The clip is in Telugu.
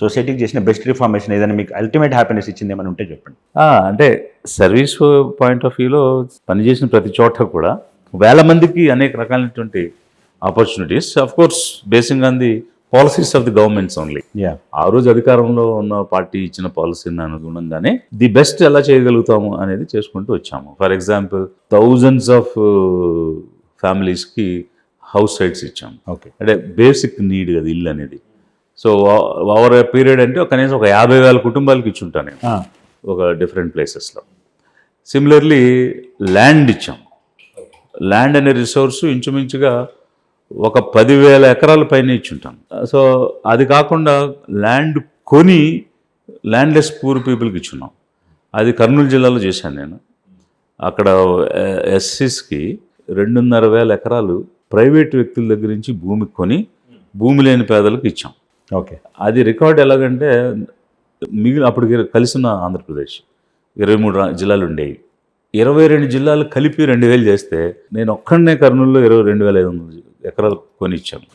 సొసైటీకి చేసిన బెస్ట్ రిఫార్మేషన్ ఏదైనా మీకు అల్టిమేట్ హ్యాపీనెస్ ఇచ్చింది ఏమైనా ఉంటే చెప్పండి. అంటే సర్వీస్ పాయింట్ ఆఫ్ వ్యూలో పనిచేసిన ప్రతి చోట కూడా వేల మందికి అనేక రకాలైనటువంటి opportunities, of course basing on the policies of the governments only. ఆ రోజు అధికారంలో ఉన్న పార్టీ ఇచ్చిన పాలసీని అనుగుణంగానే ది బెస్ట్ ఎలా చేయగలుగుతాము అనేది చేసుకుంటూ వచ్చాము. ఫర్ ఎగ్జాంపుల్ థౌజండ్స్ ఆఫ్ ఫ్యామిలీస్కి హౌస్ సైట్స్ ఇచ్చాము. ఓకే. అంటే బేసిక్ నీడ్ కదా ఇల్లు అనేది. సో ఓవర్ పీరియడ్ అంటే కనీసం ఒక 50,000 కుటుంబాలకి ఇచ్చుంటాను నేను ఒక డిఫరెంట్ ప్లేసెస్లో. సిమిలర్లీ ల్యాండ్ ఇచ్చాం. ల్యాండ్ అనే రిసోర్సు ఇంచుమించుగా ఒక 10,000 ఎకరాల పైన ఇచ్చుంటాను. సో అది కాకుండా ల్యాండ్ కొని ల్యాండ్లెస్ పూర్ పీపుల్కి ఇచ్చున్నాం. అది కర్నూలు జిల్లాలో చేశాను నేను. అక్కడ ఎస్సీస్కి 2,500 ఎకరాలు ప్రైవేట్ వ్యక్తుల దగ్గర నుంచి భూమి కొని భూమి లేని పేదలకు ఇచ్చాం. ఓకే. అది రికార్డ్ ఎలాగంటే అప్పుడు కలిసిన ఆంధ్రప్రదేశ్ 23 జిల్లాలు ఉండేవి. 22 జిల్లాలు కలిపి 2,000 చేస్తే నేను ఒక్కడనే కర్నూలులో 22,500 ఎకరాలు కొని ఇచ్చాను.